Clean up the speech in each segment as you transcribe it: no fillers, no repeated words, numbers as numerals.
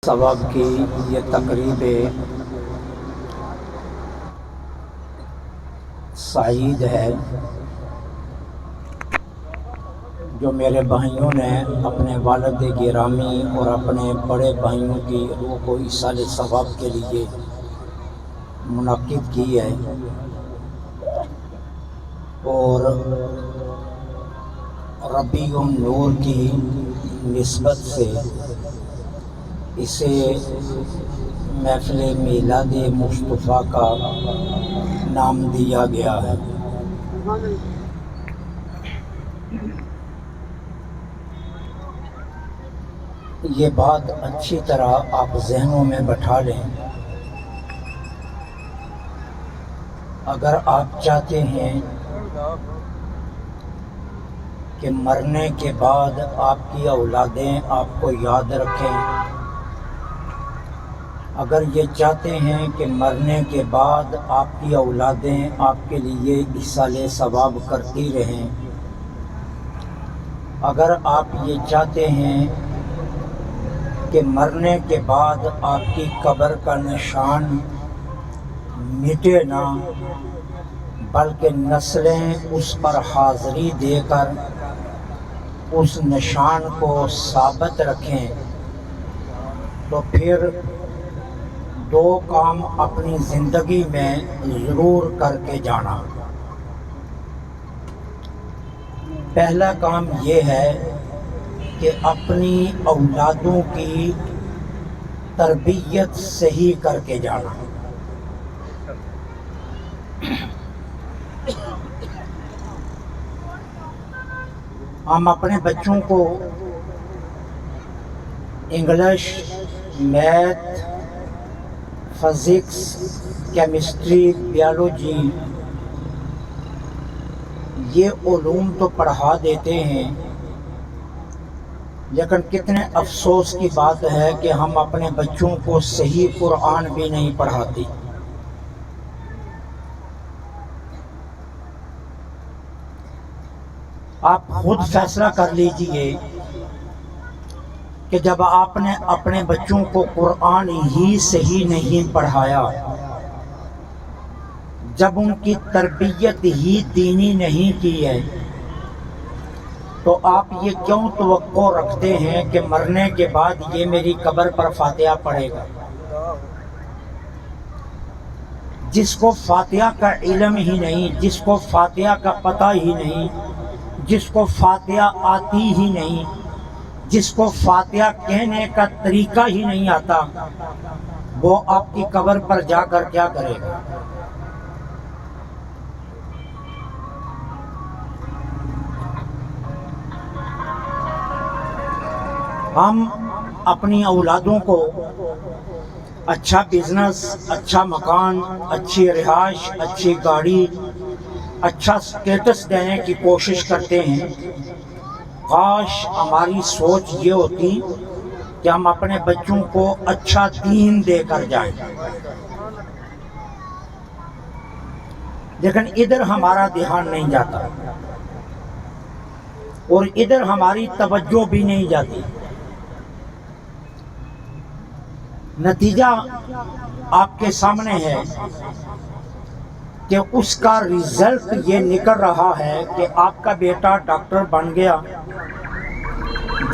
ثواب کی یہ تقریب سعید ہے جو میرے بھائیوں نے اپنے والد گرامی اور اپنے بڑے بھائیوں کی روح کو ایصال ثواب کے لیے منعقد کی ہے، اور ربیع النور کی نسبت سے اسے محفل میلاد مصطفیٰ کا نام دیا گیا ہے۔ یہ بات اچھی طرح آپ ذہنوں میں بٹھا لیں۔ اگر آپ چاہتے ہیں کہ مرنے کے بعد آپ کی اولادیں آپ کو یاد رکھیں، اگر یہ چاہتے ہیں کہ مرنے کے بعد آپ کی اولادیں آپ کے لیے ایصال ثواب کرتی رہیں، اگر آپ یہ چاہتے ہیں کہ مرنے کے بعد آپ کی قبر کا نشان مٹے نہ بلکہ نسلیں اس پر حاضری دے کر اس نشان کو ثابت رکھیں، تو پھر دو کام اپنی زندگی میں ضرور کر کے جانا۔ پہلا کام یہ ہے کہ اپنی اولادوں کی تربیت صحیح کر کے جانا۔ ہم اپنے بچوں کو English, math, physics, chemistry, biology یہ علوم تو پڑھا دیتے ہیں، لیکن کتنے افسوس کی بات ہے کہ ہم اپنے بچوں کو صحیح قرآن بھی نہیں پڑھاتے۔ آپ خود فیصلہ کر لیجئے کہ جب آپ نے اپنے بچوں کو قرآن ہی صحیح نہیں پڑھایا، جب ان کی تربیت ہی دینی نہیں کی ہے، تو آپ یہ کیوں توقع رکھتے ہیں کہ مرنے کے بعد یہ میری قبر پر فاتحہ پڑھے گا؟ جس کو فاتحہ کا علم ہی نہیں، جس کو فاتحہ کا پتہ ہی نہیں، جس کو فاتحہ آتی ہی نہیں، جس کو فاتحہ کہنے کا طریقہ ہی نہیں آتا، وہ آپ کی قبر پر جا کر کیا کرے گا؟ ہم اپنی اولادوں کو اچھا بزنس، اچھا مکان، اچھی رہائش، اچھی گاڑی، اچھا سٹیٹس دینے کی کوشش کرتے ہیں۔ کاش ہماری سوچ یہ ہوتی کہ ہم اپنے بچوں کو اچھا دین دے کر جائیں، لیکن ادھر ہمارا دھیان نہیں جاتا اور ادھر ہماری توجہ بھی نہیں جاتی۔ نتیجہ آپ کے سامنے ہے کہ اس کا رزلٹ یہ نکل رہا ہے کہ آپ کا بیٹا ڈاکٹر بن گیا،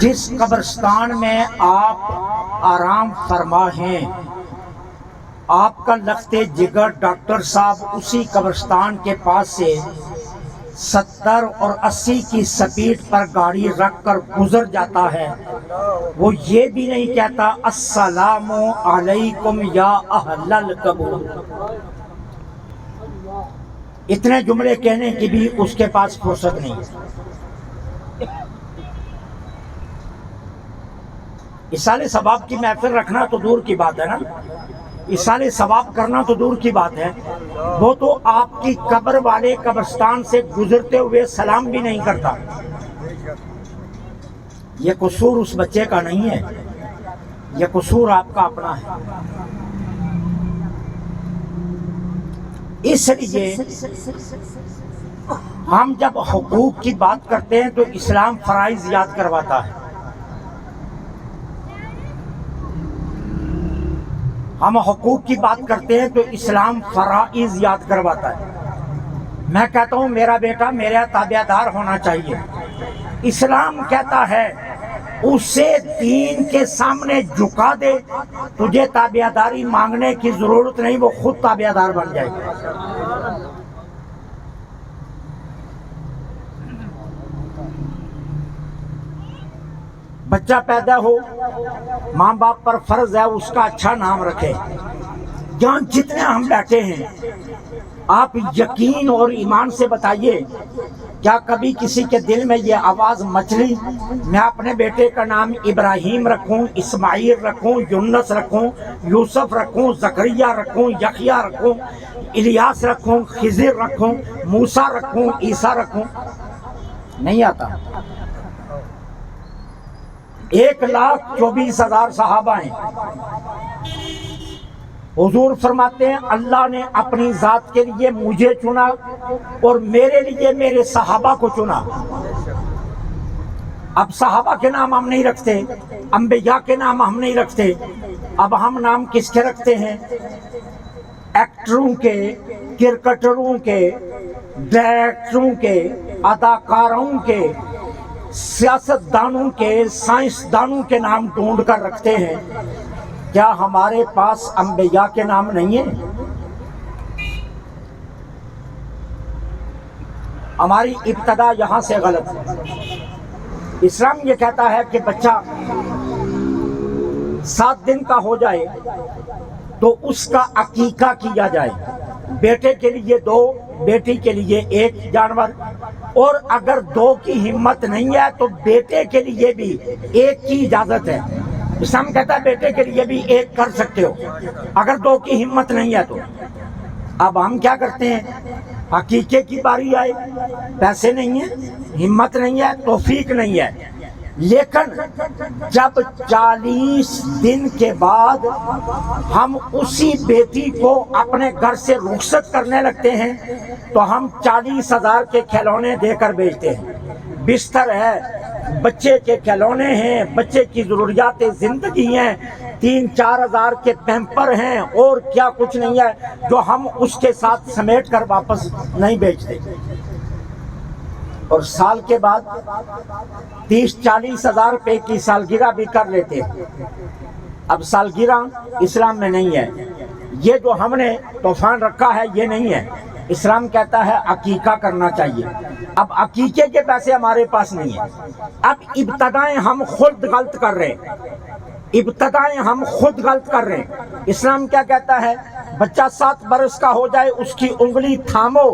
جس قبرستان میں آپ آرام فرما ہیں، آپ کا لخت جگر ڈاکٹر صاحب اسی قبرستان کے پاس سے 70 اور 80 کی سپیڈ پر گاڑی رکھ کر گزر جاتا ہے، وہ یہ بھی نہیں کہتا السلام علیکم یا اہل القبور۔ اتنے جملے کہنے کی بھی اس کے پاس فرصت نہیں ہے۔ ایصال ثواب کی محفل رکھنا تو دور کی بات ہے نا، ایصال ثواب کرنا تو دور کی بات ہے، وہ تو آپ کی قبر والے قبرستان سے گزرتے ہوئے سلام بھی نہیں کرتا۔ یہ قصور اس بچے کا نہیں ہے، یہ قصور آپ کا اپنا ہے۔ اس لیے ہم جب حقوق کی بات کرتے ہیں تو اسلام فرائض یاد کرواتا ہے۔ ہم حقوق کی بات کرتے ہیں تو اسلام فرائض یاد کرواتا ہے. میں کہتا ہوں میرا بیٹا میرا تابع دار ہونا چاہیے. اسلام کہتا ہے اسے دین کے سامنے جھکا دے، تجھے تابع داری مانگنے کی ضرورت نہیں، وہ خود تابع دار بن جائے گا. بچہ پیدا ہو، ماں باپ پر فرض ہے اس کا اچھا نام رکھے. یہاں جتنے ہم بیٹھے ہیں آپ یقین اور ایمان سے بتائیے، کیا کبھی کسی کے دل میں یہ آواز مچلی میں اپنے بیٹے کا نام ابراہیم رکھوں، اسماعیل رکھوں، یونس رکھوں، یوسف رکھوں، زکریا رکھوں، یحییٰ رکھوں، الیاس رکھوں، خضر رکھوں، موسیٰ رکھوں، عیسیٰ رکھوں؟ نہیں آتا. 1,24,000 صحابہ ہیں. حضور فرماتے ہیں اللہ نے اپنی ذات کے لیے مجھے چنا اور میرے لیے میرے صحابہ کو چنا. اب صحابہ کے نام ہم نہیں رکھتے، انبیاء کے نام ہم نہیں رکھتے. اب ہم نام کس کے رکھتے ہیں؟ ایکٹروں کے، کرکٹروں کے، ڈائریکٹروں کے، اداکاروں کے، سیاستدانوں کے، سائنسدانوں کے نام ڈھونڈ کر رکھتے ہیں. کیا ہمارے پاس انبیاء کے نام نہیں ہیں؟ ہماری ابتدا یہاں سے غلط ہے. اسلام یہ کہتا ہے کہ بچہ 7 دن کا ہو جائے تو اس کا عقیقہ کیا جائے. بیٹے کے لیے 2، بیٹی کے لیے 1 جانور، اور اگر 2 کی ہمت نہیں ہے تو بیٹے کے لیے بھی 1 کی اجازت ہے. اسلام کہتا ہے بیٹے کے لیے بھی 1 کر سکتے ہو اگر 2 کی ہمت نہیں ہے تو. اب ہم کیا کرتے ہیں؟ عقیقے کی باری آئے، پیسے نہیں ہیں، ہمت نہیں ہے، توفیق نہیں ہے، لیکن جب 40 دن کے بعد ہم اسی بیٹی کو اپنے گھر سے رخصت کرنے لگتے ہیں تو ہم 40,000 کے کھلونے دے کر بیچتے ہیں. بستر ہے، بچے کے کھلونے ہیں، بچے کی ضروریات زندگی ہیں، 3-4 ہزار کے پیمپر ہیں، اور کیا کچھ نہیں ہے جو ہم اس کے ساتھ سمیٹ کر واپس نہیں بیچتے. اور سال کے بعد 30-40 ہزار روپے کی سالگرہ بھی کر لیتے. اب سالگرہ اسلام میں نہیں ہے. یہ جو ہم نے طوفان رکھا ہے یہ نہیں ہے. اسلام کہتا ہے عقیقہ کرنا چاہیے. اب عقیقے کے پیسے ہمارے پاس نہیں ہیں. اب ابتدائیں ہم خود غلط کر رہے ہیں، ابتدائیں ہم خود غلط کر رہے ہیں. اسلام کیا کہتا ہے؟ بچہ 7 برس کا ہو جائے اس کی انگلی تھامو،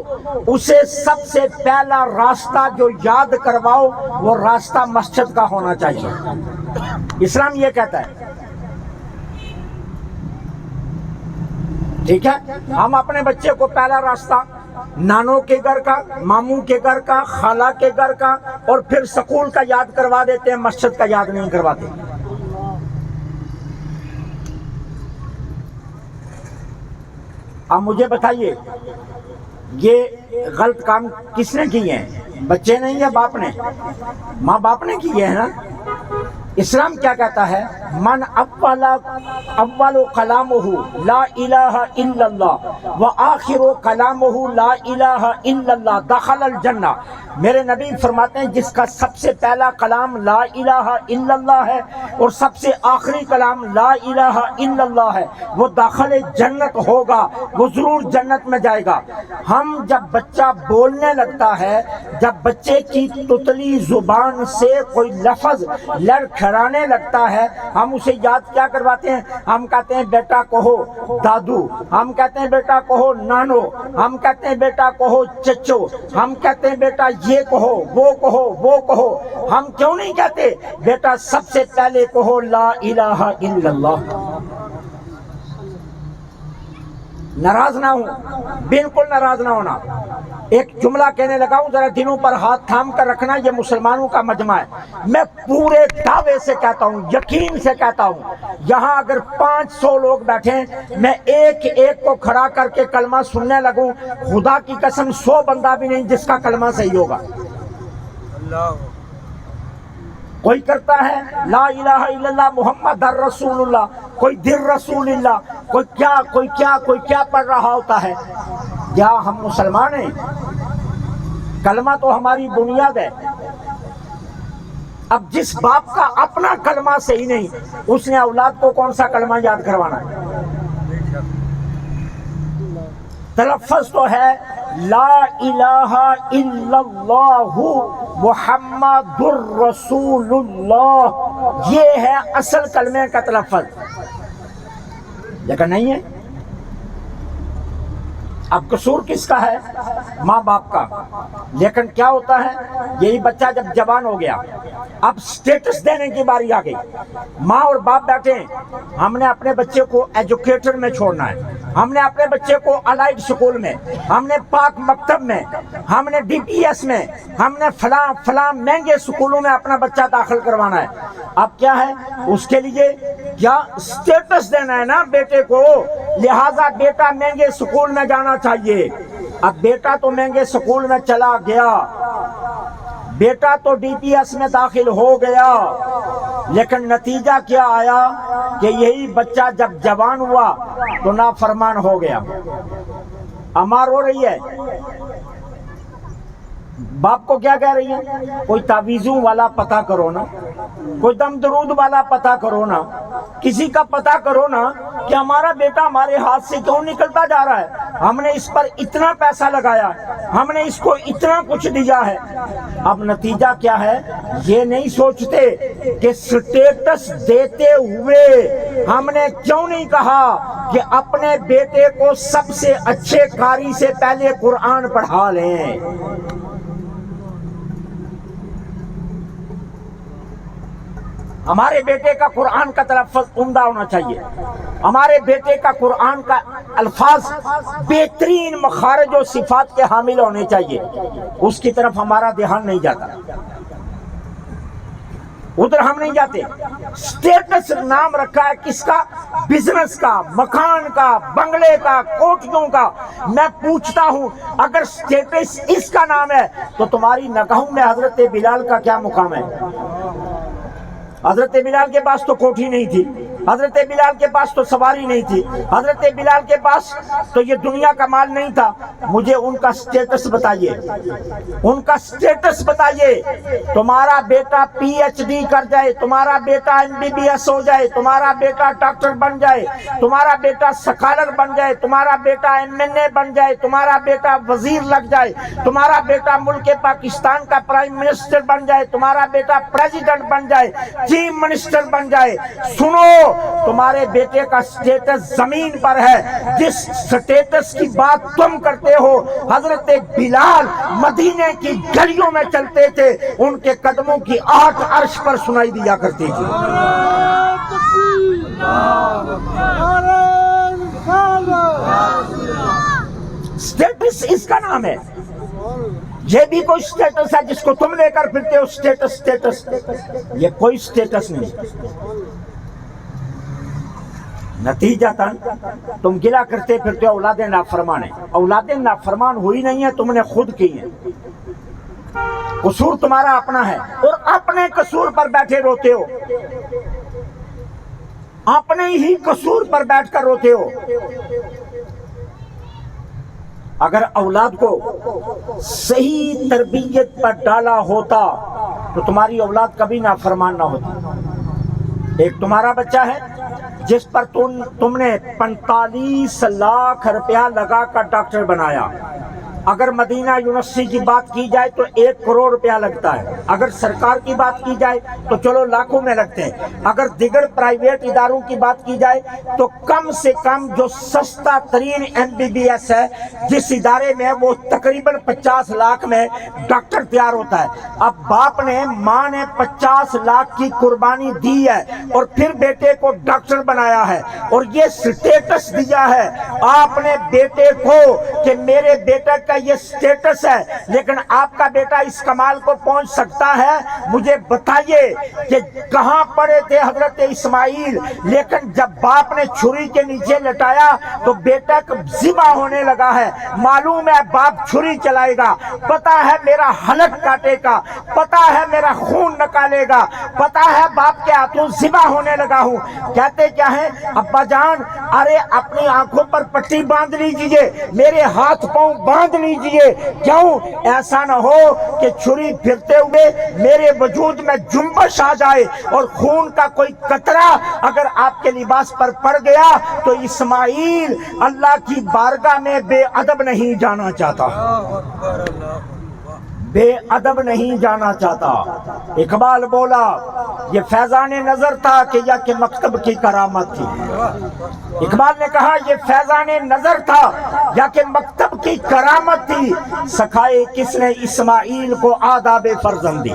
اسے سب سے پہلا راستہ جو یاد کرواؤ وہ راستہ مسجد کا ہونا چاہیے. اسلام یہ کہتا ہے. ٹھیک ہے، ہم اپنے بچے کو پہلا راستہ نانوں کے گھر کا، ماموں کے گھر کا، خالہ کے گھر کا، اور پھر سکول کا یاد کروا دیتے ہیں، مسجد کا یاد نہیں کرواتے. اب مجھے بتائیے یہ غلط کام کس نے کیے ہیں؟ بچے نہیں یا باپ نے؟ ماں باپ نے کیے ہیں نا. اسلام کیا کہتا ہے؟ من اول کلامہ لا الہ الا اللہ وآخر کلامہ لا الہ الا اللہ دخل الجنہ. میرے نبی فرماتے ہیں جس کا سب سے پہلا کلام لا الہ الا اللہ ہے اور سب سے آخری کلام لا الہ الا اللہ ہے وہ داخل جنت ہوگا، وہ ضرور جنت میں جائے گا. ہم جب بچہ بولنے لگتا ہے، جب بچے کی تتلی زبان سے کوئی لفظ لڑکھڑانے لگتا ہے، ہم اسے یاد کیا کرواتے ہیں؟ ہم کہتے ہیں بیٹا کہو دادو، ہم کہتے ہیں بیٹا کہو نانو، ہم کہتے ہیں بیٹا کہو چچو، ہم کہتے ہیں بیٹا یہ کہو وہ کہو وہ کہو. ہم کیوں نہیں کہتے بیٹا سب سے پہلے کہو لا الہ الا اللہ؟ ناراض نہ ہوں، بالکل ناراض نہ ہونا. ایک جملہ کہنے لگا ہوں، ذرا دلوں پر ہاتھ تھام کر رکھنا، یہ مسلمانوں کا مجمع ہے. میں پورے دعوے سے کہتا ہوں، یقین سے کہتا ہوں، یہاں اگر 500 لوگ بیٹھے ہیں، میں ایک ایک کو کھڑا کر کے کلمہ سننے لگوں، خدا کی قسم 100 بندہ بھی نہیں جس کا کلمہ صحیح ہوگا. کوئی کرتا ہے لا الہ الا اللہ محمد رسول اللہ، کوئی در رسول اللہ، کوئی کیا پڑھ رہا ہوتا ہے. کیا ہم مسلمان ہیں؟ کلمہ تو ہماری بنیاد ہے. اب جس باپ کا اپنا کلمہ صحیح نہیں، اس نے اولاد کو کون سا کلمہ یاد کروانا ہے؟ تلفظ تو ہے لا الہ الا اللہ محمد الرسول اللہ، یہ ہے اصل کلمے کا تلفظ، لیکن نہیں ہے. اب قصور کس کا ہے؟ ماں باپ کا. لیکن کیا ہوتا ہے، یہی بچہ جب جوان ہو گیا، اب سٹیٹس دینے کی باری آ گئی. ماں اور باپ بیٹھے ہیں، ہم نے اپنے بچے کو ایجوکیٹر میں چھوڑنا ہے، ہم نے اپنے بچے کو الائڈ سکول میں، ہم نے پاک مکتب میں، ہم نے ڈی پی ایس میں، ہم نے فلاں مہنگے سکولوں میں اپنا بچہ داخل کروانا ہے. اب کیا ہے، اس کے لیے کیا سٹیٹس دینا ہے نا بیٹے کو، لہذا بیٹا مہنگے سکول میں جانا چاہیے. اب بیٹا تو مہنگے سکول میں چلا گیا، بیٹا تو ڈی پی ایس میں داخل ہو گیا، لیکن نتیجہ کیا آیا کہ یہی بچہ جب جوان ہوا تو نافرمان ہو گیا. امار ہو رہی ہے. باپ کو کیا کہہ رہی ہے؟ کوئی تعویذوں والا پتہ کرو نا، کوئی دم درود والا پتہ کرو نا، کسی کا پتہ کرو نا کہ ہمارا بیٹا ہمارے ہاتھ سے کیوں نکلتا جا رہا ہے. ہم نے اس پر اتنا پیسہ لگایا، ہم نے اس کو اتنا کچھ دیا ہے. اب نتیجہ کیا ہے، یہ نہیں سوچتے کہ سٹیٹس دیتے ہوئے ہم نے کیوں نہیں کہا کہ اپنے بیٹے کو سب سے اچھے قاری سے پہلے قرآن پڑھا لیں. ہمارے بیٹے کا قرآن کا تلفظ عمدہ ہونا چاہیے، ہمارے بیٹے کا قرآن کا الفاظ بہترین مخارج و صفات کے حامل ہونے چاہیے. اس کی طرف ہمارا دھیان نہیں جاتا، ادھر ہم نہیں جاتے. سٹیٹس نام رکھا ہے کس کا؟ بزنس کا، مکان کا، بنگلے کا، کوٹھیوں کا. میں پوچھتا ہوں اگر سٹیٹس اس کا نام ہے تو تمہاری نگاہوں میں حضرت بلال کا کیا مقام ہے؟ حضرت بلال کے پاس تو کوٹھی نہیں تھی، حضرت بلال کے پاس تو سواری نہیں تھی، حضرت بلال کے پاس تو یہ دنیا کا مال نہیں تھا. مجھے ان کا سٹیٹس بتائیے، ان کا سٹیٹس بتائیے. تمہارا بیٹا پی ایچ ڈی کر جائے، تمہارا بیٹا ایم بی بی ایس ہو جائے، تمہارا بیٹا ڈاکٹر بن جائے، تمہارا بیٹا سکالر بن جائے، تمہارا بیٹا ایم این اے بن جائے، تمہارا بیٹا وزیر لگ جائے، تمہارا بیٹا ملک پاکستان کا پرائم منسٹر بن جائے، تمہارا بیٹا پریزیڈنٹ بن جائے، چیف منسٹر بن جائے، سنو تمہارے بیٹے کا سٹیٹس زمین پر ہے. جس سٹیٹس کی بات تم کرتے ہو، حضرت بلال مدینے کی گلیوں میں چلتے تھے، ان کے قدموں کی آہٹ عرش پر سنائی دیا کرتی تھی. سٹیٹس اس کا نام ہے. یہ بھی کوئی سٹیٹس ہے جس کو تم لے کر پھرتے ہو، سٹیٹس. یہ کوئی سٹیٹس نہیں. نتیجتاً تم گلا کرتے پھرتے اولاد نافرمان ہیں. اولاد نافرمان ہوئی نہیں ہے، تم نے خود کی ہے. قصور تمہارا اپنا ہے اور اپنے قصور پر بیٹھے روتے ہو، اپنے ہی قصور پر بیٹھ کر روتے ہو. اگر اولاد کو صحیح تربیت پر ڈالا ہوتا تو تمہاری اولاد کبھی نافرمان نہ ہوتی. ایک تمہارا بچہ ہے جس پر تم نے 45 لاکھ روپیہ لگا کر ڈاکٹر بنایا. اگر مدینہ یونیورسٹی کی بات کی جائے تو 1 کروڑ روپیہ لگتا ہے. اگر سرکار کی بات کی جائے تو چلو لاکھوں میں لگتے ہیں. اگر دیگر پرائیویٹ اداروں کی بات کی جائے تو کم سے کم جو سستا ترین ایم بی بی ایس ہے جس ادارے میں وہ تقریباً 50 لاکھ میں ڈاکٹر تیار ہوتا ہے. اب باپ نے، ماں نے 50 لاکھ کی قربانی دی ہے اور پھر بیٹے کو ڈاکٹر بنایا ہے اور یہ سٹیٹس دیا ہے آپ نے بیٹے کو کہ میرے بیٹے کا کا یہ سٹیٹس ہے، لیکن آپ کا بیٹا اس کمال کو پہنچ سکتا ہے؟ مجھے بتائیے کہ کہاں پڑے تھے حضرت اسماعیل، لیکن جب باپ نے چھری کے نیچے لٹایا تو بیٹا ذبح ہونے لگا ہے۔ معلوم ہے باپ چھری چلائے گا، پتا ہے میرا حلق کاٹے گا، پتا ہے میرا خون نکالے گا، پتا ہے باپ کے ہاتھوں ذبح ہونے لگا ہوں۔ کہتے کیا ہیں ابا جان، ارے اپنی آنکھوں پر پٹی باندھ لیجئے، میرے ہاتھ پاؤں باندھ لیجئے، کیوں ایسا نہ ہو کہ چھری پھرتے ہوئے میرے وجود میں جنبش آ جائے اور خون کا کوئی قطرہ اگر آپ کے لباس پر پڑ گیا تو اسماعیل اللہ کی بارگاہ میں بے ادب نہیں جانا چاہتا، بے ادب نہیں جانا چاہتا۔ اقبال بولا یہ فیضان نظر تھا کہ یا کہ مکتب کی کرامت تھی۔ اقبال نے کہا یہ فیضان نظر تھا یا کہ مکتب کی کرامت تھی، سکھائے کس نے اسماعیل کو آداب فرزندی۔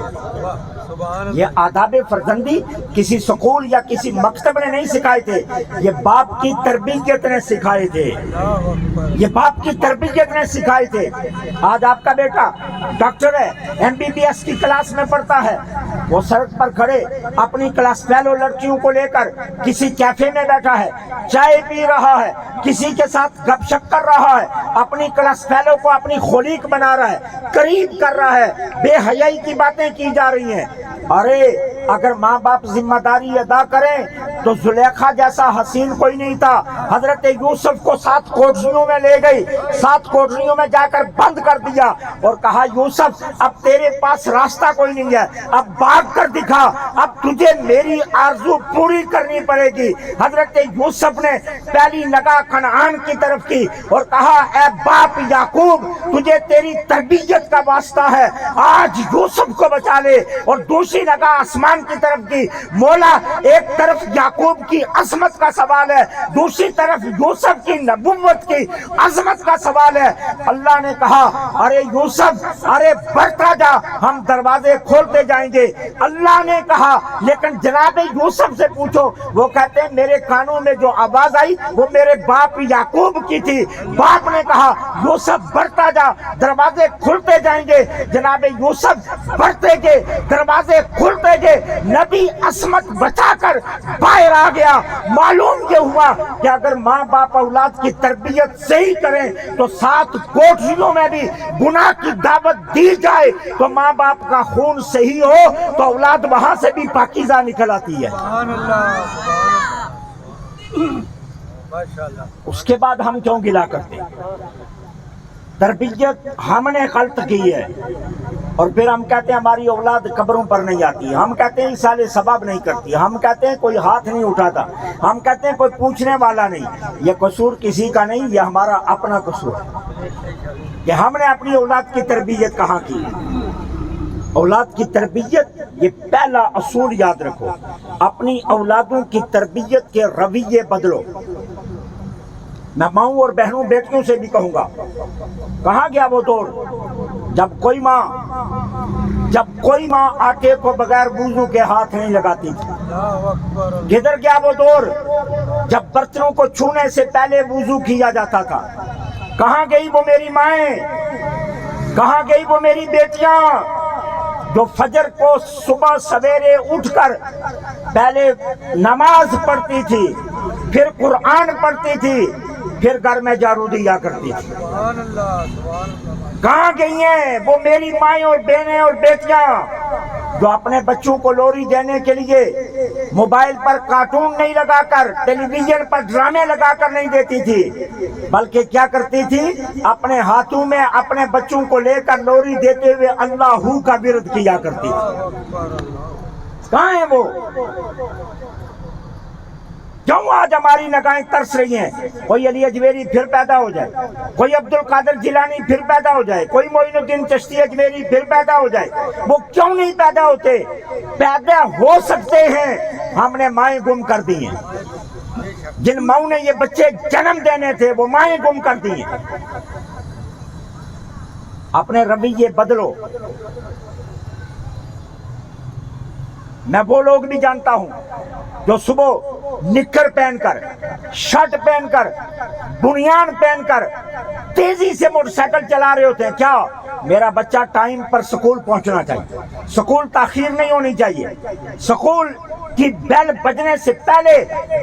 یہ آداب فرزندی کسی سکول یا کسی مکتب نے نہیں سکھائے تھے، یہ باپ کی تربیت نے سکھائے تھے، یہ باپ کی تربیت نے سکھائے تھے۔ آج آپ کا بیٹا ڈاکٹر ہے، MBBS کی کلاس میں پڑھتا ہے، وہ سڑک پر کھڑے اپنی کلاس فیلو لڑکیوں کو لے کر کسی کیفے میں بیٹھا ہے، چائے پی رہا ہے، کسی کے ساتھ گپ شپ کر رہا ہے، اپنی کلاس فیلو کو اپنی خلیق بنا رہا ہے، قریب کر رہا ہے، بے حیائی کی باتیں کی جا رہی ہیں۔ ارے اگر ماں باپ ذمہ داری ادا کریں تو زلیخا جیسا حسین کوئی نہیں تھا۔ حضرت یوسف کو 7 کوٹریوں میں لے گئی، 7 کوٹریوں میں جا کر بند کر دیا اور کہا یوسف اب تیرے پاس راستہ کوئی نہیں ہے، اب بھاگ کر دکھا، اب تجھے میری آرزو پوری کرنی پڑے گی۔ حضرت یوسف نے پہلی نگاہ کنعان کی طرف کی اور کہا اے باپ یعقوب، تجھے تیری تربیت کا واسطہ ہے، آج یوسف کو بچا لے۔ اور دوسری نگاہ آسمان کی طرف کی، مولا ایک طرف یعقوب کی عظمت کا سوال ہے، دوسری طرف یوسف کی نبوت کی عظمت کا سوال ہے۔ اللہ نے کہا ارے یوسف ارے بڑھتا جا، ہم دروازے کھولتے جائیں گے۔ اللہ نے کہا لیکن جناب یوسف سے پوچھو، وہ کہتے ہیں میرے کانوں میں جو آواز آئی وہ میرے باپ یعقوب کی تھی۔ باپ نے کہا یوسف بڑھتا جا، دروازے کھلتے جائیں گے۔ جناب یوسف بڑھتے گئے، دروازے کھلتے گئے، نبی عصمت بچا کر باہر آ گیا۔ معلوم یہ ہوا کہ اگر ماں باپ اولاد کی تربیت صحیح کریں تو 7 کوٹریوں میں بھی گناہ کی دعوت دی جائے تو ماں باپ کا خون صحیح ہو تو اولاد وہاں سے بھی پاکیزہ نکل آتی ہے۔ اس کے بعد ہم کیوں گلا کرتے ہیں؟ تربیت ہم نے غلط کی ہے اور پھر ہم کہتے ہیں ہماری اولاد قبروں پر نہیں آتی، ہم کہتے ہیں ایصال ثواب نہیں کرتی، ہم کہتے ہیں کوئی ہاتھ نہیں اٹھاتا، ہم کہتے ہیں کوئی پوچھنے والا نہیں۔ یہ قصور کسی کا نہیں، یہ ہمارا اپنا قصور ہے کہ ہم نے اپنی اولاد کی تربیت کہاں کی۔ اولاد کی تربیت یہ پہلا اصول یاد رکھو، اپنی اولادوں کی تربیت کے رویے بدلو۔ میں ماؤں اور بہنوں بیٹیوں سے بھی کہوں گا، کہاں گیا وہ دور جب کوئی ماں آٹے کو بغیر وضو کے ہاتھ نہیں لگاتی تھی؟ کدھر گیا وہ دور جب برتنوں کو چھونے سے پہلے وضو کیا جاتا تھا؟ کہاں گئی وہ میری مائیں، کہاں گئی وہ میری بیٹیاں جو فجر کو صبح سویرے اٹھ کر پہلے نماز پڑھتی تھی، پھر قرآن پڑھتی تھی، پھر گھر میں جھاڑو دیا کرتی تھی؟ کہاں گئی ہیں وہ میری مائیں اور بہنیں اور بیٹیاں جو اپنے بچوں کو لوری دینے کے لیے موبائل پر کارٹون نہیں لگا کر، ٹیلی ویژن پر ڈرامے لگا کر نہیں دیتی تھی، بلکہ کیا کرتی تھی؟ اپنے ہاتھوں میں اپنے بچوں کو لے کر لوری دیتے ہوئے اللہ کا ورد کیا کرتی تھی۔ کہاں ہیں وہ؟ کیوں آج ہماری نگاہیں ترس رہی ہیں؟ کوئی علی اجمیری پھر پیدا ہو جائے، کوئی عبد القادر جیلانی پھر پیدا ہو جائے، کوئی معین الدین چشتی اجمیری پھر پیدا ہو جائے۔ وہ کیوں نہیں پیدا ہوتے؟ پیدا ہو سکتے ہیں، ہم نے مائیں گم کر دی ہیں۔ جن ماؤں نے یہ بچے جنم دینے تھے وہ مائیں گم کر دی ہیں۔ اپنے رویے بدلو۔ میں وہ لوگ بھی جانتا ہوں جو صبح نکر پہن کر، شرٹ پہن کر، بنیان پہن کر تیزی سے موٹر سائیکل چلا رہے ہوتے ہیں، کیا میرا بچہ ٹائم پر سکول پہنچنا چاہیے، سکول تاخیر نہیں ہونی چاہیے، سکول کی بیل بجنے سے پہلے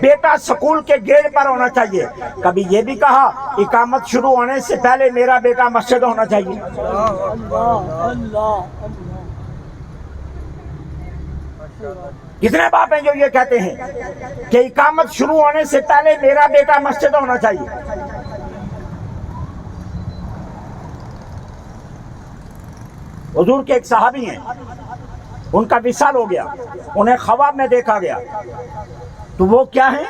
بیٹا سکول کے گیٹ پر ہونا چاہیے۔ کبھی یہ بھی کہا اقامت شروع ہونے سے پہلے میرا بیٹا مسجد ہونا چاہیے۔ کتنے باپ ہیں جو یہ کہتے ہیں کہ اقامت شروع ہونے سے پہلے میرا بیٹا مسجد ہونا چاہیے؟ حضور کے ایک صحابی ہیں، ان کا وصال ہو گیا، انہیں خواب میں دیکھا گیا، تو وہ کیا ہیں؟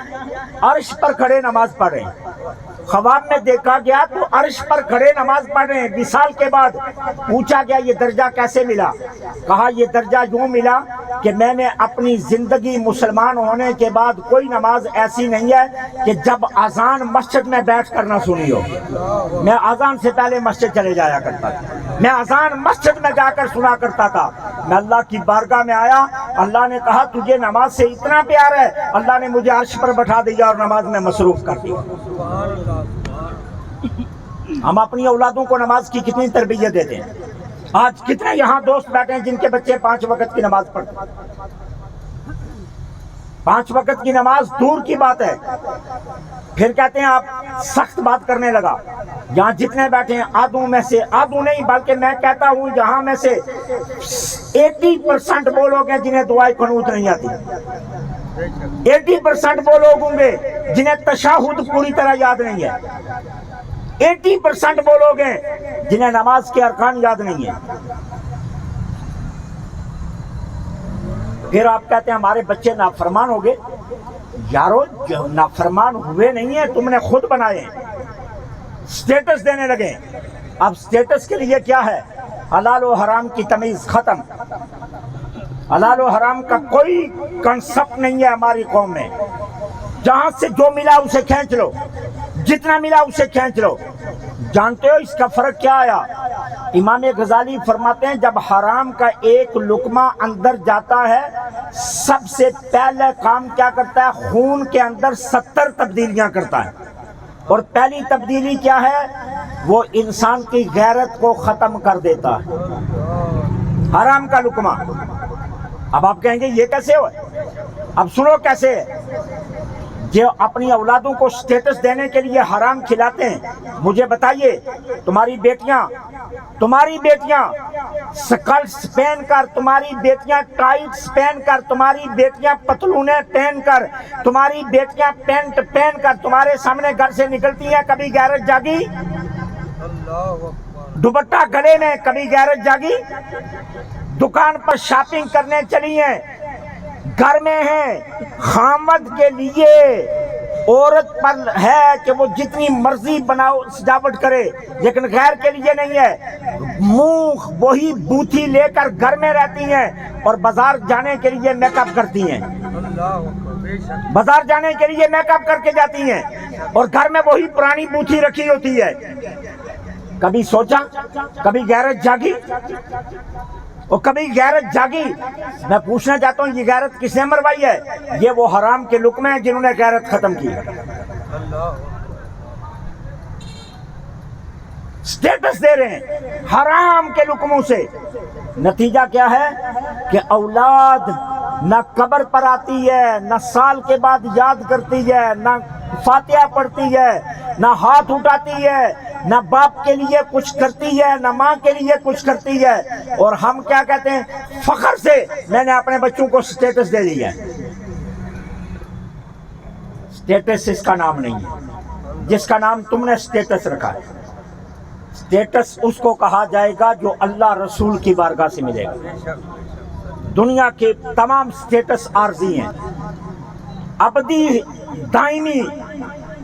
عرش پر کھڑے نماز پڑھ رہے ہیں۔ خواب میں دیکھا گیا تو عرش پر کھڑے نماز پڑھ رہے ہیں۔ وصال کے بعد پوچھا گیا یہ درجہ کیسے ملا؟ کہا یہ درجہ یوں ملا کہ میں نے اپنی زندگی مسلمان ہونے کے بعد کوئی نماز ایسی نہیں ہے کہ جب اذان مسجد میں بیٹھ کر نہ سنی ہو۔ میں اذان سے پہلے مسجد چلے جایا کرتا تھا، میں اذان مسجد میں جا کر سنا کرتا تھا۔ میں اللہ کی بارگاہ میں آیا، اللہ نے کہا تجھے نماز سے اتنا پیار ہے، اللہ نے مجھے عرش پر بٹھا دیا اور نماز میں مصروف کر دیا۔ ہم اپنی اولادوں کو نماز کی کتنی تربیت دیتے ہیں؟ آج کتنے یہاں دوست بیٹھے ہیں جن کے بچے 5 وقت کی نماز پڑھتے ہیں؟ 5 وقت کی نماز دور کی بات ہے، پھر کہتے ہیں آپ سخت بات کرنے لگا۔ یہاں جتنے بیٹھے ہیں آدھوں میں سے، آدھوں نہیں بلکہ میں کہتا ہوں یہاں میں سے 80% وہ لوگ ہیں جنہیں دعائے قنوت نہیں آتی، 80% وہ لوگ ہوں گے جنہیں تشہد پوری طرح یاد نہیں ہے، 80% وہ لوگ ہیں جنہیں نماز کے ارکان یاد نہیں ہیں۔ پھر آپ کہتے ہیں ہمارے بچے نافرمان ہو گئے۔ یارو جو نافرمان ہوئے نہیں ہیں، تم نے خود بنائے ہیں، سٹیٹس دینے لگے۔ اب سٹیٹس کے لیے کیا ہے؟ حلال و حرام کی تمیز ختم، حلال و حرام کا کوئی کنسپٹ نہیں ہے ہماری قوم میں۔ جہاں سے جو ملا اسے کھینچ لو، جتنا ملا اسے کھینچ لو۔ جانتے ہو اس کا فرق کیا آیا؟ امام غزالی فرماتے ہیں جب حرام کا ایک لقمہ اندر جاتا ہے سب سے پہلے کام کیا کرتا ہے؟ خون کے اندر 70 تبدیلیاں کرتا ہے، اور پہلی تبدیلی کیا ہے؟ وہ انسان کی غیرت کو ختم کر دیتا ہے، حرام کا لقمہ۔ اب آپ کہیں گے یہ کیسے ہو؟ اب سنو کیسے ہے۔ جو اپنی اولادوں کو سٹیٹس دینے کے لیے حرام کھلاتے ہیں، مجھے بتائیے تمہاری بیٹیاں سکرٹس پہن کر، تمہاری بیٹیاں ٹائٹس پہن کر، تمہاری بیٹیاں پتلونے پہن کر، تمہاری بیٹیاں پینٹ پہن کر تمہارے سامنے گھر سے نکلتی ہیں، کبھی غیرت جاگی؟ دوپٹہ گلے میں، کبھی غیرت جاگی؟ دکان پر شاپنگ کرنے چلی ہیں، گھر میں ہیں، خامد کے لیے عورت پر ہے کہ وہ جتنی مرضی بناؤ سجاوٹ کرے، لیکن غیر کے لیے نہیں ہے۔ منہ وہی بوتھی لے کر گھر میں رہتی ہیں اور بازار جانے کے لیے میک اپ کرتی ہیں، بازار جانے کے لیے میک اپ کر کے جاتی ہیں، اور گھر میں وہی پرانی بوتھی رکھی ہوتی ہے۔ کبھی سوچا؟ کبھی غیرت جاگی؟ اور کبھی غیرت جاگی؟ میں پوچھنا چاہتا ہوں یہ غیرت کس نے مروائی ہے؟ یہ وہ حرام کے لقمے ہیں جنہوں نے غیرت ختم کی۔ سٹیٹس دے رہے ہیں حرام کے لقموں سے۔ نتیجہ کیا ہے کہ اولاد نہ قبر پر آتی ہے، نہ سال کے بعد یاد کرتی ہے، نہ فاتحہ پڑھتی ہے، نہ ہاتھ اٹھاتی ہے، نہ باپ کے لیے کچھ کرتی ہے، نہ ماں کے لیے کچھ کرتی ہے۔ اور ہم کیا کہتے ہیں؟ فخر سے میں نے اپنے بچوں کو سٹیٹس دے دی ہے۔ سٹیٹس اس کا نام نہیں ہے جس کا نام تم نے سٹیٹس رکھا ہے۔ سٹیٹس اس کو کہا جائے گا جو اللہ رسول کی بارگاہ سے ملے گا۔ دنیا کے تمام سٹیٹس عارضی ہیں، ابدی دائمی۔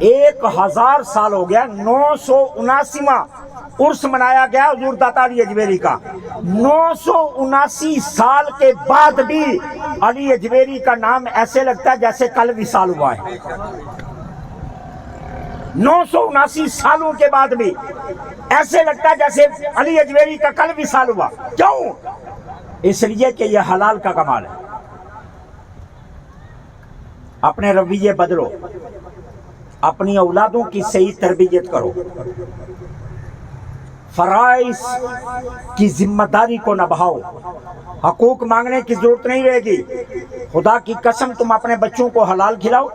1000 سال ہو گیا، 979واں عرس منایا گیا حضور داتا علی اجمیری کا۔ 979 سال کے بعد بھی علی اجمیری کا نام ایسے لگتا ہے جیسے کل وصال ہوا ہے۔ 979 سالوں کے بعد بھی ایسے لگتا ہے جیسے علی اجمیری کا کل وصال ہوا۔ کیوں؟ اس لیے کہ یہ حلال کا کمال ہے۔ اپنے رویے بدلو، اپنی اولادوں کی صحیح تربیت کرو۔ فرائض کی ذمہ داری کو نبھاؤ، حقوق مانگنے کی ضرورت نہیں رہے گی۔ خدا کی قسم تم اپنے بچوں کو حلال کھلاؤ،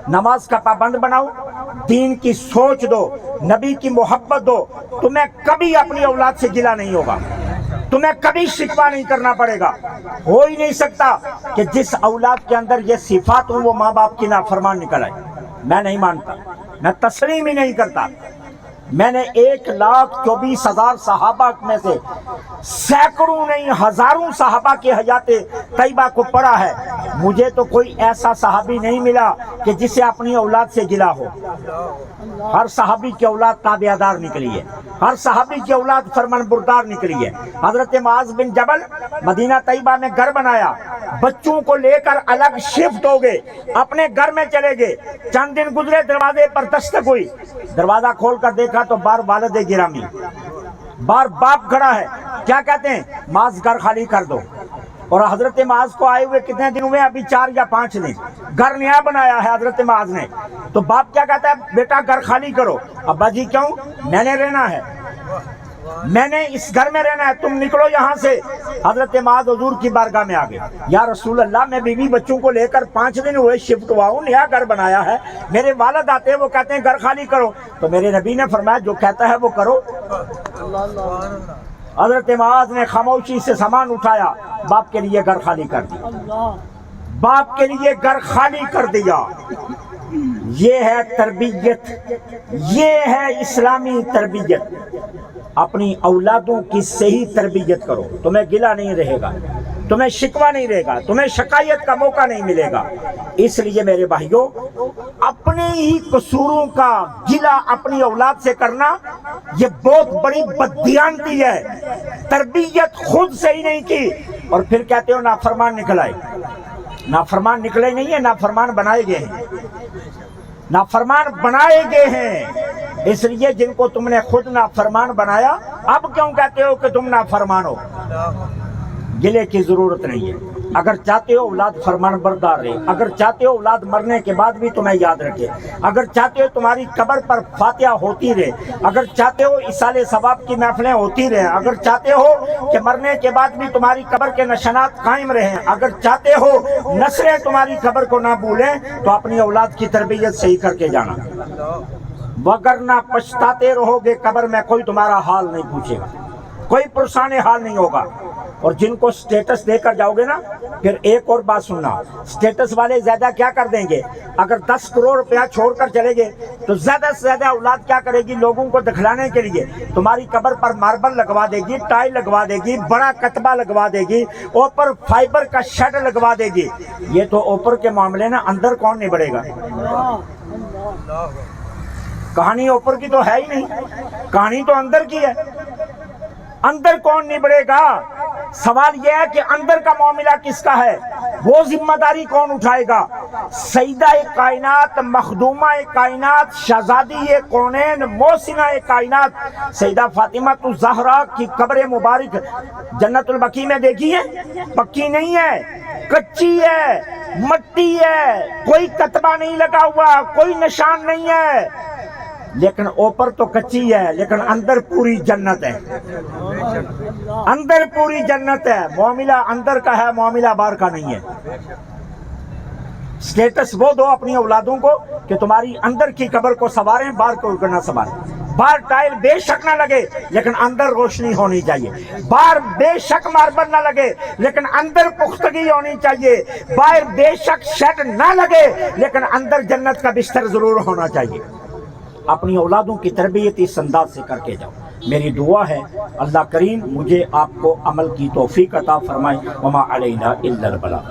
نماز کا پابند بناؤ، دین کی سوچ دو، نبی کی محبت دو، تمہیں کبھی اپنی اولاد سے گلہ نہیں ہوگا، تمہیں کبھی شکوہ نہیں کرنا پڑے گا۔ ہو ہی نہیں سکتا کہ جس اولاد کے اندر یہ صفات ہوں وہ ماں باپ کی نافرمان نکل آئے۔ میں نہیں مانتا، میں تسلیم ہی نہیں کرتا۔ میں نے 1,24,000 صحابہ میں سے سینکڑوں نہیں ہزاروں صحابہ کی حیات طیبہ کو پڑھا ہے، مجھے تو کوئی ایسا صحابی نہیں ملا کہ جسے اپنی اولاد سے گلہ ہو۔ ہر صحابی کی اولاد تابعدار نکلی ہے، ہر صحابی کی اولاد فرمان بردار نکلی ہے۔ حضرت معاذ بن جبل مدینہ طیبہ میں گھر بنایا، بچوں کو لے کر الگ شفٹ ہو گئے، اپنے گھر میں چلے گئے۔ چند دن گزرے، دروازے پر دستک ہوئی، دروازہ کھول کر دیکھا تو باہر والد گرامی، باہر باپ کھڑا ہے۔ کیا کہتے ہیں؟ معاذ گھر خالی کر دو۔ اور حضرت معاذ کو آئے ہوئے کتنے دن ہوئے؟ ابھی 4 یا 5 دن۔ گھر نیا بنایا ہے حضرت معاذ نے، تو باپ کیا کہتا ہے؟ بیٹا گھر خالی کرو۔ ابا جی کیوں؟ میں نے رہنا ہے، میں نے اس گھر میں رہنا ہے، تم نکلو یہاں سے۔ حضرت معاذ حضور کی بارگاہ میں آگئے، یا رسول اللہ میں بیوی بچوں کو لے کر 5 دن ہوئے شفٹ ہوا ہوں، نیا گھر بنایا ہے، میرے والد آتے ہیں وہ کہتے ہیں گھر خالی کرو، تو میرے نبی نے فرمایا جو کہتا ہے وہ کرو۔ حضرت معاذ نے خاموشی سے سامان اٹھایا، باپ کے لیے گھر خالی کر دیا، باپ کے لیے گھر خالی کر دیا۔ یہ ہے تربیت، یہ ہے اسلامی تربیت۔ اپنی اولادوں کی صحیح تربیت کرو، تمہیں گلہ نہیں رہے گا، تمہیں شکوہ نہیں رہے گا، تمہیں شکایت کا موقع نہیں ملے گا۔ اس لیے میرے بھائیوں، اپنے ہی قصوروں کا گلہ اپنی اولاد سے کرنا یہ بہت بڑی بددیانتی ہے۔ تربیت خود صحیح نہیں کی اور پھر کہتے ہو نافرمان نکل آئے۔ نافرمان نکلے نہیں ہیں، نافرمان بنائے گئے ہیں، نافرمان بنائے گئے ہیں۔ اس لیے جن کو تم نے خود نافرمان بنایا، اب کیوں کہتے ہو کہ تم نافرمان ہو؟ گلے کی ضرورت نہیں ہے۔ اگر چاہتے ہو اولاد فرمان بردار رہے، اگر چاہتے ہو اولاد مرنے کے بعد بھی تمہیں یاد رکھے، اگر چاہتے ہو تمہاری قبر پر فاتحہ ہوتی رہے، اگر چاہتے ہو اصالِ ثواب کی محفلیں ہوتی رہیں، اگر چاہتے ہو کہ مرنے کے بعد بھی تمہاری قبر کے نشانات قائم رہیں، اگر چاہتے ہو نسلیں تمہاری قبر کو نہ بھولیں، تو اپنی اولاد کی تربیت صحیح کر کے جانا، وگرنہ پچھتاتے رہو گے۔ قبر میں کوئی تمہارا حال نہیں پوچھے گا، کوئی پرسان حال نہیں ہوگا۔ اور جن کو سٹیٹس دے کر جاؤ گے نا، پھر ایک اور بات سننا، سٹیٹس والے زیادہ کیا کر دیں گے؟ اگر 10 کروڑ روپیہ چھوڑ کر چلے گئے تو زیادہ سے زیادہ اولاد کیا کرے گی؟ لوگوں کو دکھلانے کے لیے تمہاری قبر پر ماربل لگوا دے گی، ٹائل لگوا دے گی، بڑا کتبہ لگوا دے گی، اوپر فائبر کا شیڈ لگوا دے گی۔ یہ تو اوپر کے معاملے نا، اندر کون نبڑے گا؟ کہانی اوپر کی تو ہے ہی نہیں، کہانی تو اندر کی ہے۔ اندر کون نبڑے گا؟ سوال یہ ہے کہ اندر کا معاملہ کس کا ہے، وہ ذمہ داری کون اٹھائے گا؟ سیدہ کائنات، مخدومہ کائنات، شہزادی کونین، محسنہ کائنات سیدہ فاطمہ الزہرا کی قبر مبارک جنت البقیع میں دیکھی ہے؟ پکی نہیں ہے، کچی ہے، مٹی ہے، کوئی کتبہ نہیں لگا ہوا، کوئی نشان نہیں ہے، لیکن اوپر تو کچی ہے، لیکن اندر پوری جنت ہے، اندر پوری جنت ہے۔ معاملہ اندر کا ہے، معاملہ باہر کا نہیں ہے۔ سٹیٹس وہ دو اپنی اولادوں کو کہ تمہاری اندر کی قبر کو سنواریں، باہر کو نہ سنواریں۔ باہر ٹائل بے شک نہ لگے لیکن اندر روشنی ہونی چاہیے، باہر بے شک ماربل نہ لگے لیکن اندر پختگی ہونی چاہیے، باہر بے شک شیڈ نہ لگے لیکن اندر جنت کا بستر ضرور ہونا چاہیے۔ اپنی اولادوں کی تربیت اس انداز سے کر کے جاؤ۔ میری دعا ہے اللہ کریم مجھے آپ کو عمل کی توفیق عطا فرمائے۔ وما علینا الا البلاغ۔